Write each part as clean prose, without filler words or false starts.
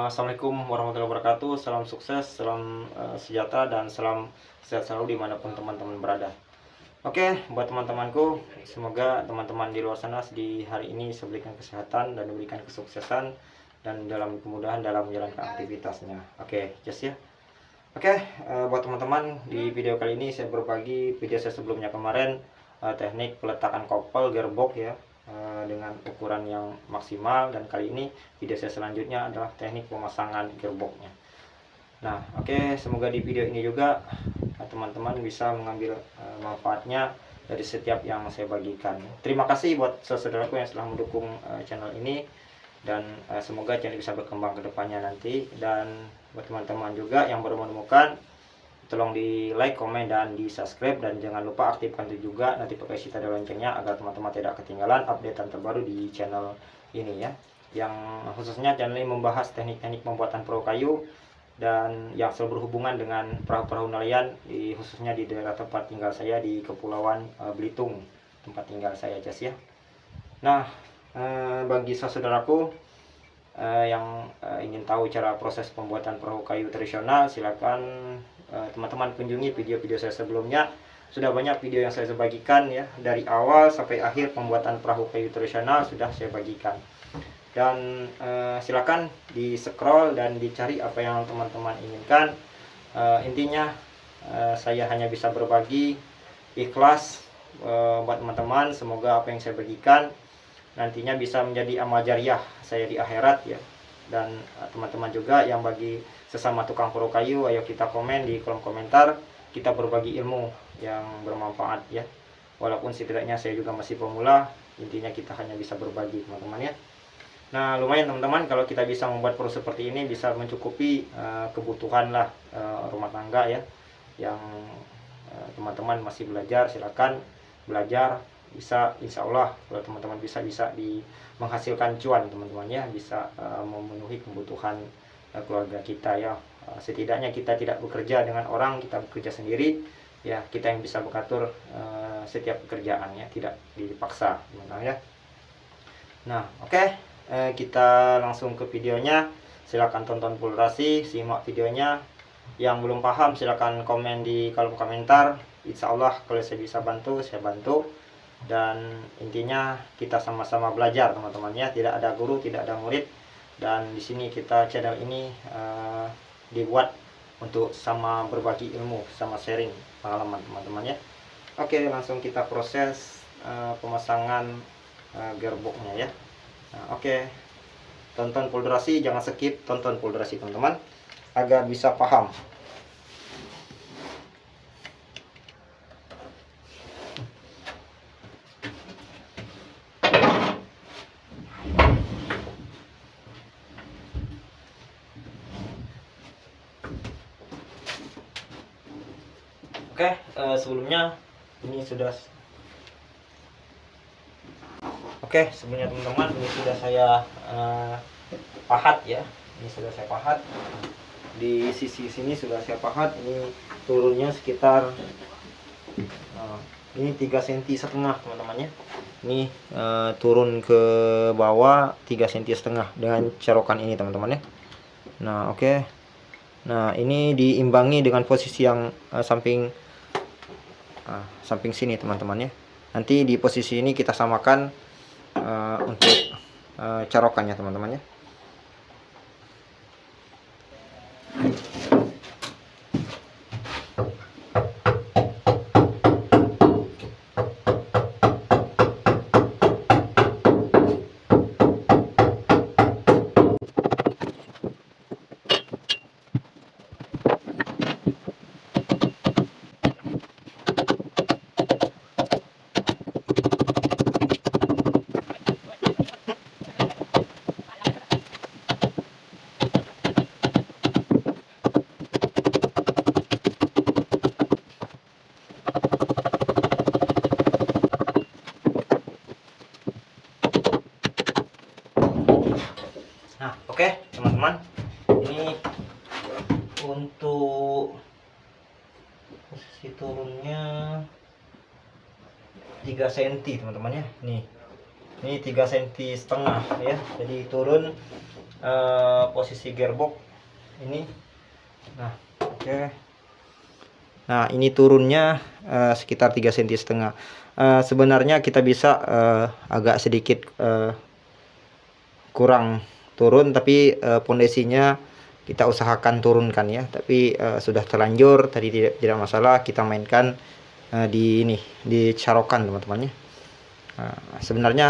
Assalamualaikum warahmatullahi wabarakatuh. Salam sukses, salam sejahtera, dan salam sehat selalu dimanapun teman-teman berada. Oke, buat teman-temanku, semoga teman-teman di luar sana di hari ini diberikan kesehatan dan diberikan kesuksesan dan dalam kemudahan dalam menjalankan aktivitasnya. Oke, just ya. Oke, buat teman-teman, di video kali ini saya berbagi video saya sebelumnya kemarin, teknik peletakan kopel gearbox ya, dengan ukuran yang maksimal, dan kali ini video saya selanjutnya adalah teknik pemasangan gearboxnya. Nah, oke, semoga di video ini juga teman-teman bisa mengambil manfaatnya dari setiap yang saya bagikan. Terima kasih buat saudaraku yang telah mendukung channel ini, dan semoga channel bisa berkembang ke depannya nanti. Dan buat teman-teman juga yang baru menemukan, tolong di like, komen, dan di subscribe, dan jangan lupa aktifkan juga notifikasi tanda loncengnya agar teman-teman tidak ketinggalan updatean terbaru di channel ini ya, yang khususnya channel ini membahas teknik-teknik pembuatan perahu kayu dan yang selalu berhubungan dengan perahu-perahu nelayan, khususnya di daerah tempat tinggal saya di Kepulauan Belitung, tempat tinggal saya Jas ya. Nah, bagi saudaraku yang ingin tahu cara proses pembuatan perahu kayu tradisional, silakan teman-teman kunjungi video-video saya sebelumnya. Sudah banyak video yang saya bagikan ya, dari awal sampai akhir pembuatan perahu kayu tradisional sudah saya bagikan. Dan silakan di scroll dan dicari apa yang teman-teman inginkan. Intinya saya hanya bisa berbagi, ikhlas buat teman-teman. Semoga apa yang saya bagikan nantinya bisa menjadi amal jariah saya di akhirat ya. Dan teman-teman juga yang bagi sesama tukang perahu kayu, ayo kita komen di kolom komentar, kita berbagi ilmu yang bermanfaat ya. Walaupun setidaknya saya juga masih pemula, intinya kita hanya bisa berbagi teman-teman ya. Nah, lumayan teman-teman kalau kita bisa membuat perahu seperti ini, bisa mencukupi kebutuhan lah rumah tangga ya. Yang teman-teman masih belajar, silakan belajar, bisa, insya Allah kalau teman-teman bisa menghasilkan cuan teman-teman ya, bisa memenuhi kebutuhan keluarga kita ya. Setidaknya kita tidak bekerja dengan orang, kita bekerja sendiri ya, kita yang bisa mengatur setiap pekerjaannya, tidak dipaksa teman-teman ya. Nah, oke, kita langsung ke videonya. Silakan tonton full durasi, simak videonya. Yang belum paham silakan komen di kolom komentar, insya Allah kalau saya bisa bantu, saya bantu. Dan intinya kita sama-sama belajar teman-teman ya, tidak ada guru, tidak ada murid. Dan di sini kita channel ini dibuat untuk sama berbagi ilmu, sama sharing pengalaman teman-teman ya. Oke, langsung kita proses pemasangan gearboxnya ya. Nah, oke, tonton full durasi, jangan skip, tonton full durasi teman-teman agar bisa paham. Oke, sebelumnya ini sudah sebelumnya teman-teman ini sudah saya pahat ya. Ini sudah saya pahat. Di sisi sini sudah saya pahat. Ini turunnya sekitar ini 3,5 cm teman-teman ya. Ini turun ke bawah 3,5 cm dengan cerokan ini teman-teman ya. Nah, oke. Nah, ini diimbangi dengan posisi yang samping sini teman-teman ya. Nanti di posisi ini kita samakan untuk cerokannya teman-teman ya. Nah, oke teman-teman, ini untuk posisi turunnya 3 cm teman-teman ya. Nih, ini 3,5 cm ya, jadi turun posisi gearbox ini. Nah, oke. Nah, ini turunnya sekitar 3,5 cm. Sebenarnya kita bisa agak sedikit kurang turun, tapi pondasinya kita usahakan turunkan ya. Tapi sudah terlanjur tadi, tidak masalah, kita mainkan di ini, di carokan teman-teman ya. Sebenarnya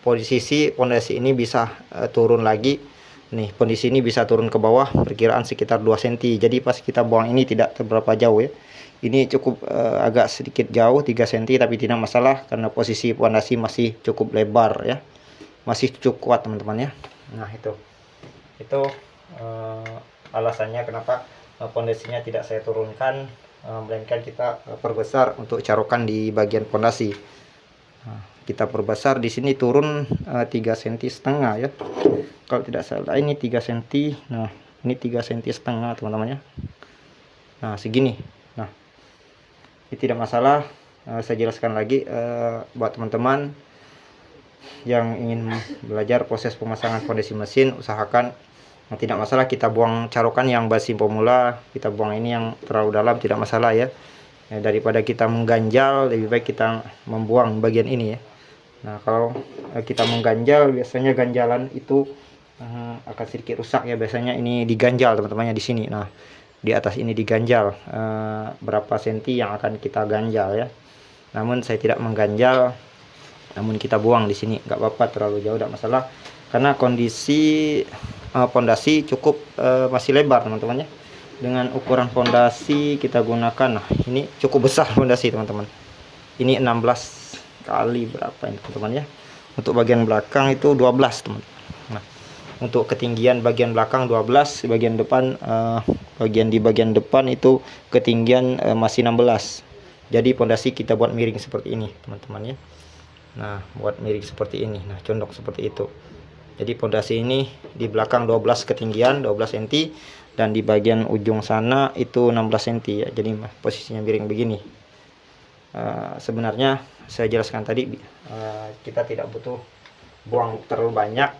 posisi pondasi ini bisa turun lagi nih. Pondasi ini bisa turun ke bawah perkiraan sekitar 2 cm. Jadi pas kita buang ini tidak seberapa jauh ya. Ini cukup agak sedikit jauh 3 cm, tapi tidak masalah karena posisi pondasi masih cukup lebar ya. Masih cukup kuat teman-teman ya. Nah, itu alasannya kenapa pondasinya tidak saya turunkan, melainkan kita perbesar untuk carokan di bagian pondasi. Nah, kita perbesar di sini turun 3,5 cm ya. Kalau tidak salah ini 3 cm. Nah, ini 3,5 cm teman-teman ya. Nah, segini. Nah, ini tidak masalah. Saya jelaskan lagi buat teman-teman yang ingin belajar proses pemasangan fondasi mesin, usahakan tidak masalah kita buang carokan yang basin pemula, kita buang ini yang terlalu dalam, tidak masalah ya. Daripada kita mengganjal, lebih baik kita membuang bagian ini ya. Nah, kalau kita mengganjal, biasanya ganjalan itu akan sedikit rusak ya. Biasanya ini diganjal teman-temannya di sini. Nah, di atas ini diganjal berapa senti yang akan kita ganjal ya. Namun saya tidak mengganjal, namun kita buang di sini, nggak apa-apa, terlalu jauh tidak masalah, karena kondisi pondasi cukup masih lebar teman-teman ya. Dengan ukuran pondasi kita gunakan, nah ini cukup besar pondasi teman-teman, ini 16 kali berapa ini teman-teman ya. Untuk bagian belakang itu 12 teman. Nah, untuk ketinggian bagian belakang 12, bagian depan bagian depan itu ketinggian masih 16. Jadi pondasi kita buat miring seperti ini teman-teman ya. Nah, buat miring seperti ini, nah condong seperti itu. Jadi pondasi ini di belakang 12 ketinggian 12 cm, dan di bagian ujung sana itu 16 cm ya. Jadi posisinya miring begini. Sebenarnya saya jelaskan tadi, kita tidak butuh buang terlalu banyak,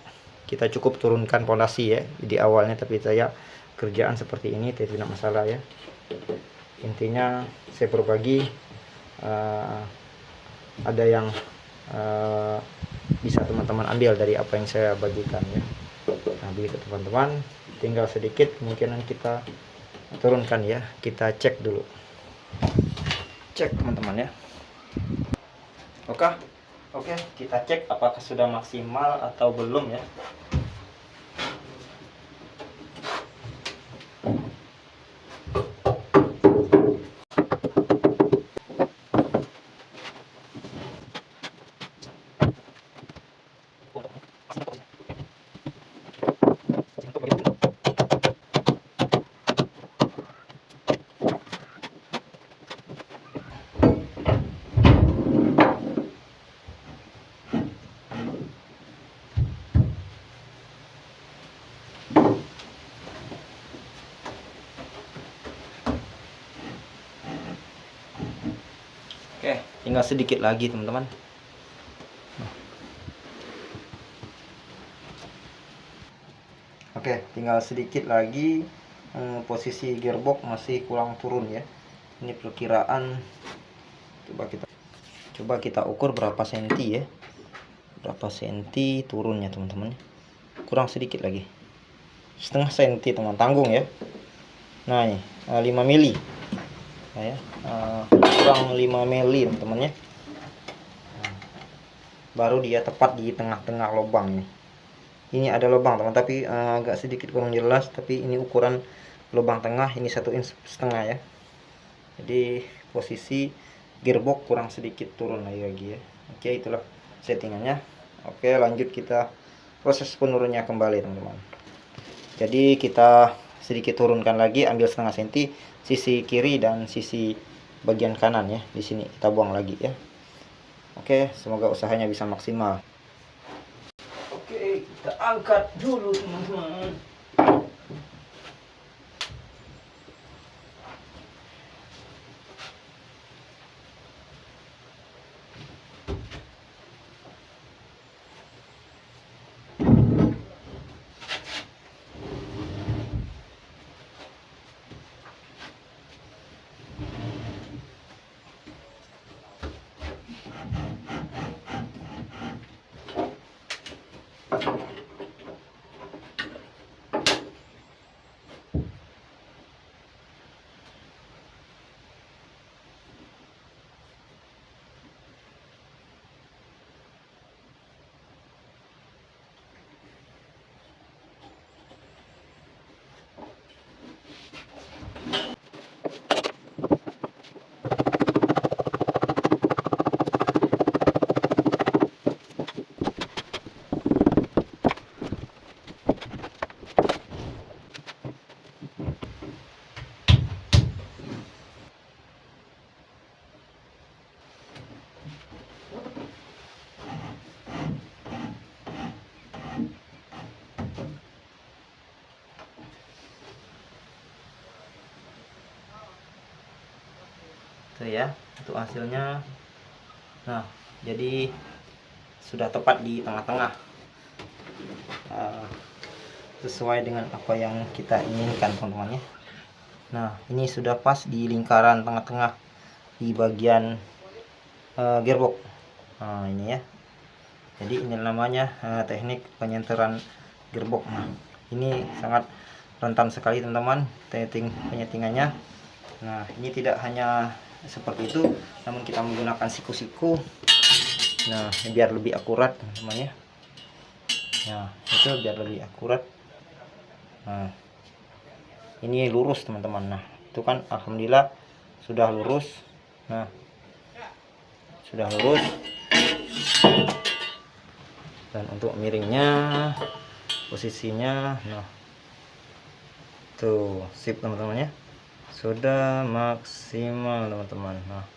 kita cukup turunkan pondasi ya di awalnya. Tapi saya kerjaan seperti ini tidak masalah ya. Intinya saya berbagi, ada yang bisa teman-teman ambil dari apa yang saya bagikan ya. Nah, begitu teman-teman, tinggal sedikit kemungkinan kita turunkan ya. Kita cek dulu, cek teman-teman ya. Oke, kita cek apakah sudah maksimal atau belum ya. Oke, tinggal sedikit lagi teman-teman. Oke, tinggal sedikit lagi. Posisi gearbox masih kurang turun ya. Ini perkiraan, coba kita ukur berapa senti ya. Berapa senti turunnya teman-teman. Kurang sedikit lagi, setengah senti teman, tanggung ya. Nah, ini 5 mili. Nah, ya, kurang 5 mili teman-teman ya. Baru dia tepat di tengah-tengah lubang nih. Ini ada lubang teman, tapi agak sedikit kurang jelas. Tapi ini ukuran lubang tengah, ini 1,5 inch ya. Jadi posisi gearbox kurang sedikit turun lagi ya. Oke, itulah settingannya. Oke, lanjut kita proses penurunnya kembali teman-teman. Jadi kita sedikit turunkan lagi, ambil setengah senti sisi kiri dan sisi bagian kanan ya. Di sini kita buang lagi ya. Oke, semoga usahanya bisa maksimal. Oke, kita angkat dulu teman-teman. Tuh ya, untuk hasilnya. Nah, jadi sudah tepat di tengah-tengah, sesuai dengan apa yang kita inginkan teman-teman ya. Nah, ini sudah pas di lingkaran tengah-tengah di bagian gearbox. Nah, ini ya. Jadi ini namanya teknik penyenteran gearbox. Nah, ini sangat rentan sekali teman-teman penyetingannya. Nah, ini tidak hanya seperti itu, namun kita menggunakan siku-siku. Nah, biar lebih akurat teman-teman ya. Nah, itu biar lebih akurat. Nah, ini lurus teman-teman. Nah, itu kan alhamdulillah sudah lurus. Nah, sudah lurus. Dan untuk miringnya, posisinya, nah tuh sip teman-teman ya, sudah maksimal teman-teman. Nah,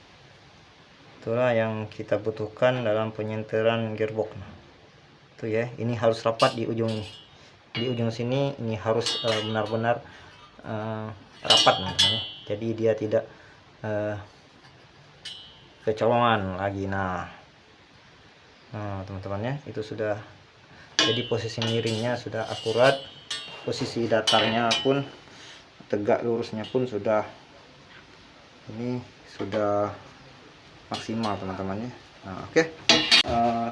itulah yang kita butuhkan dalam penyenteran gearbox. Nah, tuh ya, ini harus rapat di ujung ini, di ujung sini ini harus benar-benar rapat teman-teman ya. Jadi dia tidak kecolongan lagi. Nah teman-teman ya, itu sudah jadi posisi miringnya sudah akurat, posisi datarnya pun tegak lurusnya pun sudah, ini sudah maksimal teman-teman ya. Nah, oke.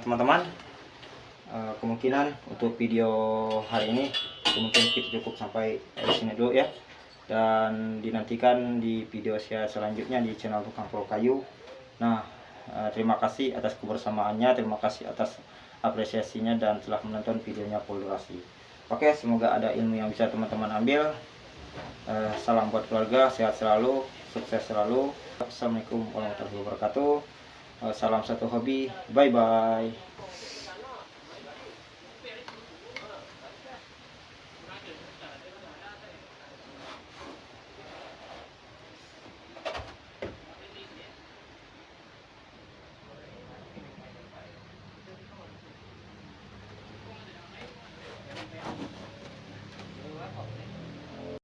Teman-teman, kemungkinan untuk video hari ini mungkin kita cukup sampai di sini dulu ya, dan dinantikan di video saya selanjutnya di channel Tukang Pro Kayu. Nah, terima kasih atas kebersamaannya, terima kasih atas apresiasinya dan telah menonton videonya full durasi. Oke, semoga ada ilmu yang bisa teman-teman ambil. Salam buat keluarga, sehat selalu, sukses selalu. Assalamualaikum warahmatullahi wabarakatuh. Salam satu hobi, bye bye.